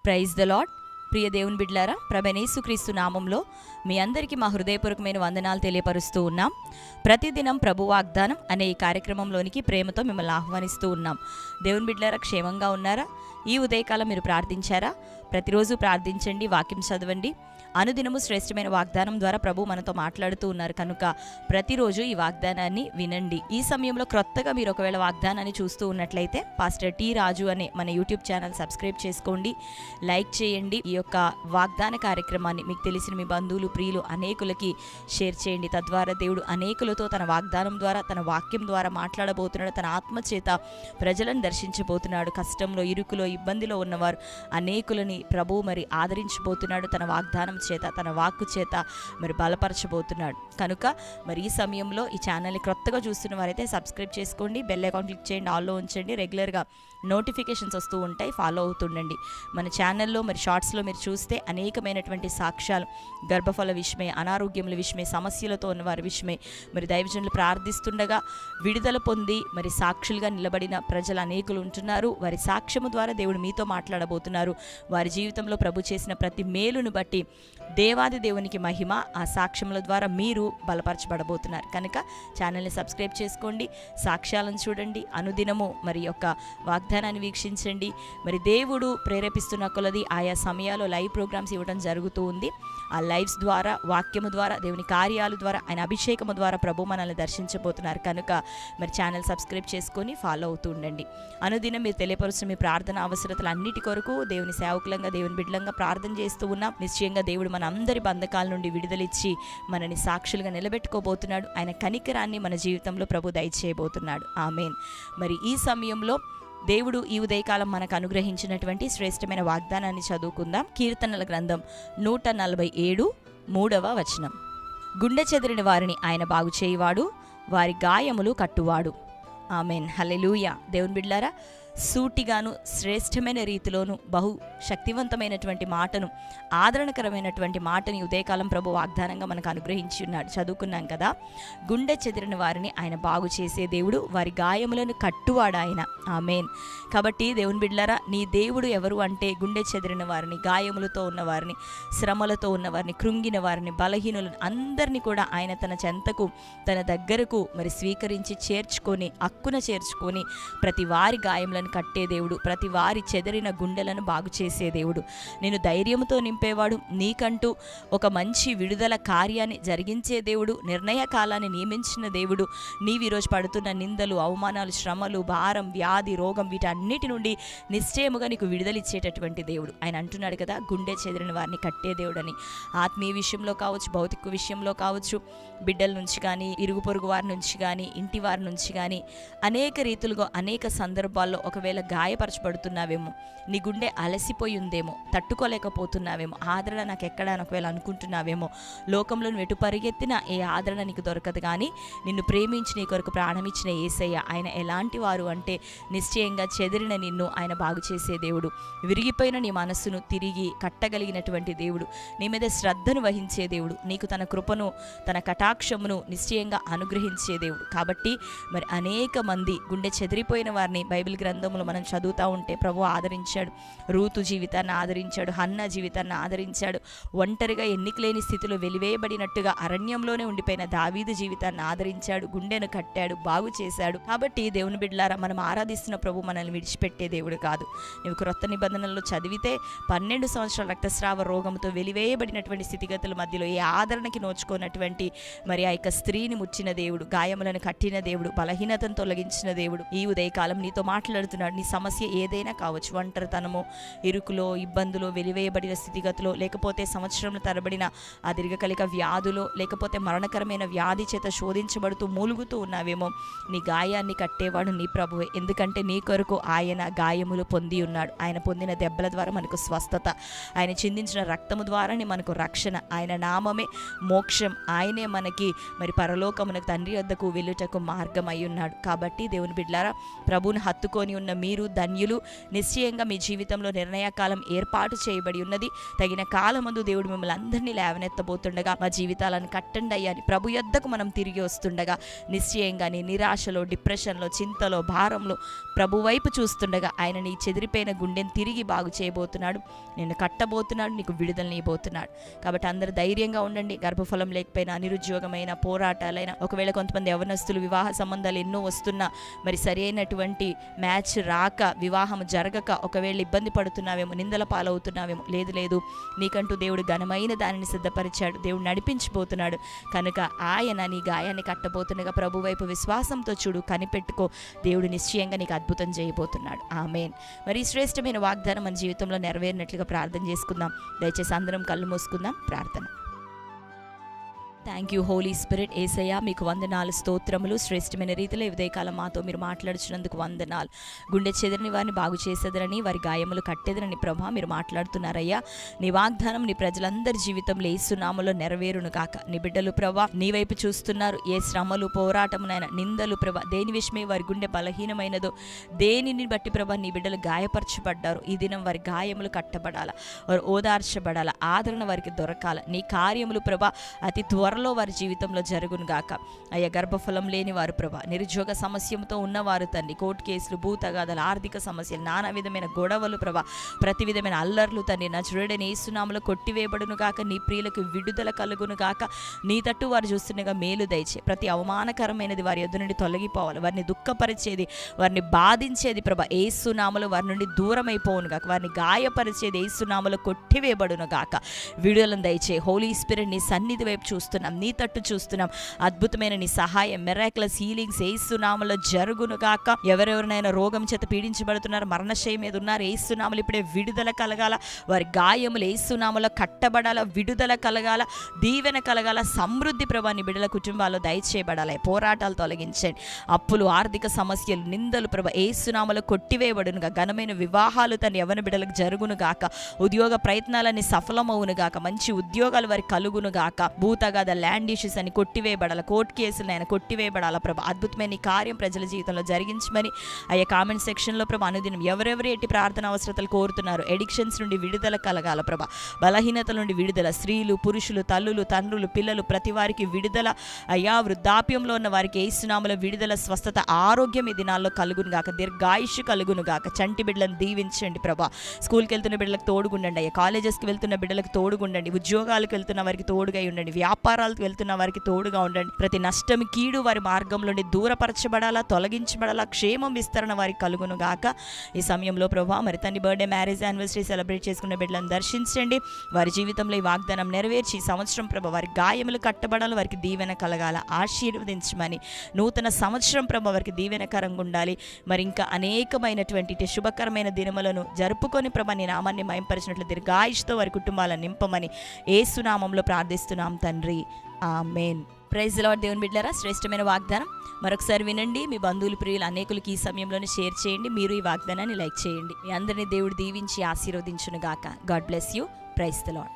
Praise the lord. ప్రియ దేవుని బిడ్డలారా, ప్రభువైన యేసుక్రీస్తు నామంలో మీ అందరికీ మా హృదయపూర్వకమైన వందనాలు తెలియపరుస్తూ ఉన్నాం. ప్రతిదినం ప్రభు వాగ్దానం అనే ఈ కార్యక్రమంలోనికి ప్రేమతో మిమ్మల్ని ఆహ్వానిస్తూ ఉన్నాం. దేవుని బిడ్డలారా, క్షేమంగా ఉన్నారా? ఈ ఉదయకాలం మీరు ప్రార్థించారా? ప్రతిరోజు ప్రార్థించండి, వాక్యం చదవండి. అనుదినము శ్రేష్టమైన వాగ్దానం ద్వారా ప్రభు మనతో మాట్లాడుతూ ఉన్నారు కనుక ప్రతిరోజు ఈ వాగ్దానాన్ని వినండి. ఈ సమయంలో క్రొత్తగా మీరు ఒకవేళ వాగ్దానాన్ని చూస్తూ ఉన్నట్లయితే పాస్టర్ టి రాజు అనే మన యూట్యూబ్ ఛానల్ సబ్స్క్రైబ్ చేసుకోండి, లైక్ చేయండి. ఈ యొక్క వాగ్దాన కార్యక్రమాన్ని మీకు తెలిసిన మీ బంధువులు, ప్రియులు అనేకులకి షేర్ చేయండి. తద్వారా దేవుడు అనేకులతో తన వాగ్దానం ద్వారా, తన వాక్యం ద్వారా మాట్లాడబోతున్నాడు. తన ఆత్మ చేత ప్రజలను దర్శించబోతున్నాడు. కష్టంలో, ఇరుకులో, ఇబ్బందిలో ఉన్నవారు అనేకులని ప్రభు ఆదరించబోతున్నాడు. తన వాగ్దానం చేత, తన వాక్కు చేత బలపరచబోతున్నాడు. కనుక ఈ సమయంలో ఈ ఛానల్ని క్రొత్తగా చూస్తున్న వారైతే సబ్స్క్రైబ్ చేసుకోండి, బెల్ ఐకాన్ క్లిక్ చేయండి, ఆల్లో ఉంచండి. రెగ్యులర్గా నోటిఫికేషన్స్ వస్తూ ఉంటాయి, ఫాలో అవుతుండండి. మన ఛానల్లో షార్ట్స్లో మీరు చూస్తే అనేకమైనటువంటి సాక్ష్యాలు, గర్భఫల విషయమై, అనారోగ్యముల విషయమై, సమస్యలతో ఉన్న వారి విషయమై దైవజనులు ప్రార్థిస్తుండగా విడుదల పొంది సాక్షులుగా నిలబడిన ప్రజలు అనేకులు ఉంటున్నారు. వారి సాక్ష్యము ద్వారా దేవుడు మీతో మాట్లాడబోతున్నారు. వారి జీవితంలో ప్రభు చేసిన ప్రతి మేలును బట్టి దేవాది దేవునికి మహిమ. ఆ సాక్ష్యముల ద్వారా మీరు బలపరచబడబోతున్నారు. కనుక ఛానల్ని సబ్స్క్రైబ్ చేసుకోండి, సాక్ష్యాలను చూడండి, అనుదినము యొక్క వాగ్దానాన్ని వీక్షించండి. దేవుడు ప్రేరేపిస్తున్న కొలది ఆయా సమయాల్లో లైవ్ ప్రోగ్రామ్స్ ఇవ్వడం జరుగుతూ ఉంది. ఆ లైవ్స్ ద్వారా, వాక్యము ద్వారా, దేవుని కార్యాల ద్వారా, ఆయన అభిషేకము ద్వారా ప్రభు మనల్ని దర్శించబోతున్నారు. కనుక ఛానల్ సబ్స్క్రైబ్ చేసుకొని ఫాలో అవుతూ ఉండండి. అనుదినం మీరు తెలియపరుస్తున్న మీ ప్రార్థన అవసరతలు అన్నిటి కొరకు దేవుని సేవకులంగా, దేవుని బిడ్డలంగా ప్రార్థన చేస్తూ ఉన్నాం. నిశ్చయంగా దేవుడు మన అందరి బంధకాల నుండి విడుదలిచ్చి మనని సాక్షులుగా నిలబెట్టుకోబోతున్నాడు. ఆయన కనికరాన్ని మన జీవితంలో ప్రభు దయచేయబోతున్నాడు. ఆమేన్. ఈ సమయంలో దేవుడు ఈ ఉదయకాలం మనకు అనుగ్రహించినటువంటి శ్రేష్టమైన వాగ్దానాన్ని చదువుకుందాం. కీర్తనల గ్రంథం 147 3వ వచనం. గుండె చెదిరిన వారిని ఆయన బాగు చేయువాడు, వారి గాయములు కట్టువాడు. ఆమేన్. హల్లెలూయా. దేవుని బిడ్డలారా, సూటిగాను శ్రేష్టమైన రీతిలోను బహు శక్తివంతమైనటువంటి మాటను, ఆదరణకరమైనటువంటి మాటని ఉదయకాలం ప్రభు వాగ్దానంగా మనకు అనుగ్రహించి ఉన్నాడు. చదువుకున్నాం కదా, గుండె చెదిరిన వారిని ఆయన బాగు చేసే దేవుడు, వారి గాయములను కట్టువాడు ఆయన. ఆమేన్. కాబట్టి దేవుని బిడ్డలారా, నీ దేవుడు ఎవరు అంటే గుండె చెదిరిన వారిని, గాయములతో ఉన్నవారిని, శ్రమలతో ఉన్నవారిని, కృంగిన వారిని, బలహీనులను అందరినీ కూడా ఆయన తన చెంతకు, తన దగ్గరకు స్వీకరించి చేర్చుకొని, అక్కున చేర్చుకొని ప్రతి వారి గాయములను కట్టే దేవుడు, ప్రతి వారి చెదిరిన గుండెలను బాగు చేసే దేవుడు, నేను ధైర్యంతో నింపేవాడు, నీకంటూ ఒక మంచి విడుదల కార్యాన్ని జరిగించే దేవుడు, నిర్ణయ కాలాన్ని నియమించిన దేవుడు, నీవు ఈరోజు పడుతున్న నిందలు, అవమానాలు, శ్రమలు, భారం, వ్యాధి, రోగం వీటన్నిటి నుండి నిశ్చయముగా నీకు విడుదలిచ్చేటటువంటి దేవుడు. ఆయన అంటున్నాడు కదా, గుండె చెదిరిన వారిని కట్టే దేవుడని. ఆత్మీయ విషయంలో కావచ్చు, భౌతిక విషయంలో కావచ్చు, బిడ్డల నుంచి కానీ, ఇరుగు పొరుగు వారి నుంచి కానీ, ఇంటి వారి నుంచి కానీ అనేక రీతులుగా, అనేక సందర్భాల్లో ఒకవేళ గాయపరచబడుతున్నావేమో, నీ గుండె అలసిపోయి ఉందేమో, తట్టుకోలేకపోతున్నావేమో, ఆదరణ నాకు ఎక్కడ అని ఒకవేళ అనుకుంటున్నావేమో, లోకంలో నువ్వు ఎటు పరిగెత్తినా ఏ ఆదరణ నీకు దొరకదు. కానీ నిన్ను ప్రేమించి నీ కొరకు ప్రాణమిచ్చిన యేసయ్య, ఆయన ఎలాంటి వారు అంటే నిశ్చయంగా చెదిరిన నిన్ను ఆయన బాగు చేసే దేవుడు, విరిగిపోయిన నీ మనస్సును తిరిగి కట్టగలిగినటువంటి దేవుడు, నీ మీద శ్రద్ధను వహించే దేవుడు, నీకు తన కృపను, తన కటాక్షమును నిశ్చయంగా అనుగ్రహించే దేవుడు. కాబట్టి అనేక మంది గుండె చెదిరిపోయిన వారిని బైబిల్ గ్రంథంలో మనం చదువుతూ ఉంటే ప్రభు ఆదరించాడు. రూతు జీవితాన్ని ఆదరించాడు, హన్న జీవితాన్ని ఆదరించాడు. ఒంటరిగా ఎన్నికలేని స్థితిలో వెలివేయబడినట్టుగా అరణ్యంలోనే ఉండిపోయిన దావీదు జీవితాన్ని ఆదరించాడు, గుండెను కట్టాడు, బాగు చేశాడు. కాబట్టి దేవుని బిడ్డలారా, మనం ఆరాధిస్తున్న ప్రభు మనల్ని విడిచిపెట్టే దేవుడు కాదు. నువ్వు క్రొత్త నిబంధనల్లో చదివితే 12 సంవత్సరాల రక్తస్రావ రోగంతో వెలివేయబడినటువంటి స్థితిగతుల మధ్యలో ఏ ఆదరణకి నోచుకున్నటువంటి ఆ యొక్క స్త్రీని ముచ్చిన దేవుడు, గాయములను కట్టిన దేవుడు, బలహీనతను తొలగించిన దేవుడు ఈ ఉదయకాలం నీతో మాట్లాడుతున్నాడు. నీ సమస్య ఏదైనా కావచ్చు, ఒంటరితనము, ఇరుకులో, ఇబ్బందులో, వెలివేయబడిన స్థితిగతిలో, లేకపోతే సంవత్సరంలో తరబడిన ఆ దీర్ఘకాలిక వ్యాధులో, లేకపోతే మరణకరమైన వ్యాధి చేత శోధించబడుతూ మూలుగుతూ ఉన్నావేమో, నీ గాయాన్ని కట్టేవాడు నీ ప్రభువే. ఎందుకంటే నీ కొరకు ఆయన గాయములు పొంది ఉన్నాడు. ఆయన పొందిన దెబ్బల ద్వారా మనకు స్వస్థత, ఆయన చిందించిన రక్తము ద్వారానే మనకు రక్షణ, ఆయన నామమే మోక్షం, ఆయనే మనకి పరలోకమునకు తండ్రి వద్దకు వెళ్ళుటకు మార్గం అయి ఉన్నాడు. కాబట్టి దేవుని బిడ్డలారా, ప్రభువుని హత్తుకొని ఉన్న మీరు ధన్యులు. నిశ్చయంగా మీ జీవితంలో నిర్ణయకాలం ఏర్పాటు చేయబడి ఉన్నది. తగిన కాలమందు దేవుడు మిమ్మల్ని అందరినీ లేవనెత్తబోతుండగా మా జీవితాలను కట్టండి అయ్యా అని ప్రభు యొద్దకు మనం తిరిగి వస్తుండగా నిశ్చయంగా నీ నిరాశలో, డిప్రెషన్లో, చింతలో, భారంలో ప్రభు వైపు చూస్తుండగా ఆయన నీ చెదిరిపోయిన గుండెని తిరిగి బాగు చేయబోతున్నాడు. నిన్ను కట్టబోతున్నాడు, నీకు విడుదలనియబోతున్నాడు. కాబట్టి అందరూ ధైర్యంగా ఉండండి. గర్భఫలం లేకపోయినా, నిరుద్యోగమైన, పోరాటాలైన, ఒకవేళ కొంతమంది యవనస్తులు వివాహ సంబంధాలు ఎన్నో వస్తున్నా మరి సరి అయినటువంటి మ్యాచ్ రాక, వివాహం జరగక ఒకవేళ ఇబ్బంది పడుతున్నావేమో, నిందల పాలవుతున్నావేమో, లేదు నీకంటూ దేవుడు ఘనమైన దానిని సిద్ధపరిచాడు. దేవుడు నడిపించబోతున్నాడు కనుక ఆయన నీ గాయాన్ని కట్టబోతుండగా ప్రభు వైపు విశ్వాసంతో చూడు, కనిపెట్టుకో. దేవుడు నిశ్చయంగా నీకు అద్భుతం చేయబోతున్నాడు. ఆమేన్. మరి శ్రేష్టమైన వాగ్దానం మన జీవితంలో నెరవేరినట్లుగా ప్రార్థన చేసుకుందాం. దయచేసి అందరం కళ్ళు మూసుకుందాం. ప్రార్థన. Thank you holy spirit. యేసయ్యా మీకు వందనాలు, స్తోత్రములు. శ్రేష్టమైన రీతిలో ఉదయకాలం మాతో మీరు మాట్లాడుచున్నందుకు వందనాలు. గుండె చెదిరిని వారిని బాగు చేసేదరని, వారి గాయములు కట్టేదరని ప్రభా మీరు మాట్లాడుతున్నారయ్యా. నీ వాగ్దానం నీ ప్రజలందరి జీవితంలో యేసు నామములో నెరవేరును కాక. నీ బిడ్డలు ప్రభా నీ వైపు చూస్తున్నారు. ఏ శ్రమలు, పోరాటమునైనా, నిందలు ప్రభా దేని విషయమే వారి గుండె బలహీనమైనదో, దేనిని బట్టి ప్రభా నీ బిడ్డలు గాయపరచబడ్డారు. ఈ దినం వారి గాయములు కట్టబడాల, వారు ఓదార్చబడాల, ఆదరణ వారికి దొరకాల. నీ కార్యములు ప్రభా అతి త్వరలో వారి జీవితంలో జరుగును గాక. అయ్యా గర్భఫలం లేని వారు ప్రభా, నిరుద్యోగ సమస్యతో ఉన్నవారు తండ్రి, కోర్టు కేసులు, భూతగాథలు, ఆర్థిక సమస్యలు, నానా విధమైన గొడవలు ప్రభా, ప్రతి విధమైన అల్లర్లు తండ్రి నజరేయుడైన యేసు నామములో కొట్టివేయబడును గాక. నీ ప్రియులకు విడుదల కలుగును గాక. నీ తట్టు వారు చూస్తుండగా మేలు దయచే. ప్రతి అవమానకరమైనది వారి యొద్ద నుండి తొలగిపోవాలి. వారిని దుఃఖపరిచేది, వారిని బాధించేది ప్రభా యేసు నామములో వారి నుండి దూరం అయిపోవును గాక. వారిని గాయపరిచేది యేసు నామములో కొట్టివేయబడును గాక. విడుదలను దయచే. హోలీ స్పిరిట్ నీ సన్నిధి వైపు చూస్తున్నాం, నీ తట్టు చూస్తున్నాం. అద్భుతమైన నీ సహాయం, మిరాక్యులస్ హీలింగ్స్ యేసు నామములో జరుగును గాక. ఎవరెవరినైనా రోగం చేత పీడించబడుతున్నారు, మరణశయ్య మీద ఉన్నారు, యేసు నామములో ఇప్పుడే విడుదల కలగాల. వారి గాయములు యేసు నామములో కట్టబడాల, విడుదల కలగాల, దీవెన కలగాల. సమృద్ధి ప్రభా నీ బిడ్డల కుటుంబాల్లో దయచేయబడాలి. పోరాటాలు తొలగించండి. అప్పులు, ఆర్థిక సమస్యలు, నిందలు ప్రభా యేసు నామములో కొట్టివేయబడునుగా. ఘనమైన వివాహాలు తన యవ్వన బిడ్డలకు జరుగును గాక. ఉద్యోగ ప్రయత్నాలన్నీ సఫలమవును గాక. మంచి ఉద్యోగాలు వారికి కలుగును గాక. భూతగాథ, ల్యాండ్ ఇష్యూస్ అని కొట్టివేయబడాల, కోర్టు కేసులు ఆయన కొట్టివేయబడాల ప్రభా. అద్భుతమైన కార్యం ప్రజల జీవితంలో జరిగించమని అయ్యా కామెంట్ సెక్షన్లో ప్రభా అనుదినం ఎవరెవరు ఎట్టి ప్రార్థన అవసరతలు కోరుతున్నారు, ఎడిక్షన్స్ నుండి విడుదల కలగాల ప్రభా, బలహీనతల నుండి విడుదల, స్త్రీలు, పురుషులు, తల్లులు, తండ్రులు, పిల్లలు ప్రతి వారికి విడుదల అయ్యా. వృద్ధాప్యంలో ఉన్న వారికి యేసు నామములో విడుదల, స్వస్థత, ఆరోగ్యం ఈ దినాల్లో కలుగును గాక. దీర్ఘాయుష్ కలుగును గాక. చంటి బిడ్డలను దీవించండి ప్రభా. స్కూల్కి వెళ్తున్న బిడ్డలకు తోడుగుండండి అయ్యా. కాలేజెస్కి వెళ్తున్న బిడ్డలకు తోడుగుండండి. ఉద్యోగాలకు వెళ్తున్న వారికి తోడుగా ఉండండి. వ్యాపారాలకు వెళ్తున్న వారికి తోడుగా ఉండండి. ప్రతి నష్టం, కీడు వారి మార్గంలోని దూరపరచబడాలా, తొలగించబడాలా. క్షేమం, విస్తరణ వారికి కలుగును గాక. ఈ సమయంలో ప్రభా మరి తన బర్త్డే, మ్యారేజ్ యానివర్సరీ సెలబ్రేట్ చేసుకునే బిడ్డలను దర్శించండి. వారి జీవితంలో ఈ వాగ్దానం నెరవేర్చి ఈ సంవత్సరం ప్రభా వారి గాయములు కట్టబడాలి, వారికి దీవెన కలగాల. ఆశీర్వదించమని. నూతన సంవత్సరం ప్రభా వారికి దీవెనకరంగా ఉండాలి. మరి ఇంకా అనేకమైనటువంటి శుభకరమైన దినములను జరుపుకొని ప్రభా నీ నామాన్ని మహింపరిచినట్లు దీర్ఘాయుష్తో వారి కుటుంబాలను నింపమని యేసు నామములో ప్రార్థిస్తున్నాం తండ్రి. ఆమేన్. Praise the lord. దేవుని బిడ్డలారా, శ్రేష్టమైన వాగ్దానం మరొకసారి వినండి. మీ బంధువులు, ప్రియులు అనేకులకి ఈ సమయంలోనే షేర్ చేయండి. మీరు ఈ వాగ్దానాన్ని లైక్ చేయండి. మీ అందరినీ దేవుడు దీవించి ఆశీర్వదించును గాక. God bless you. Praise the lord.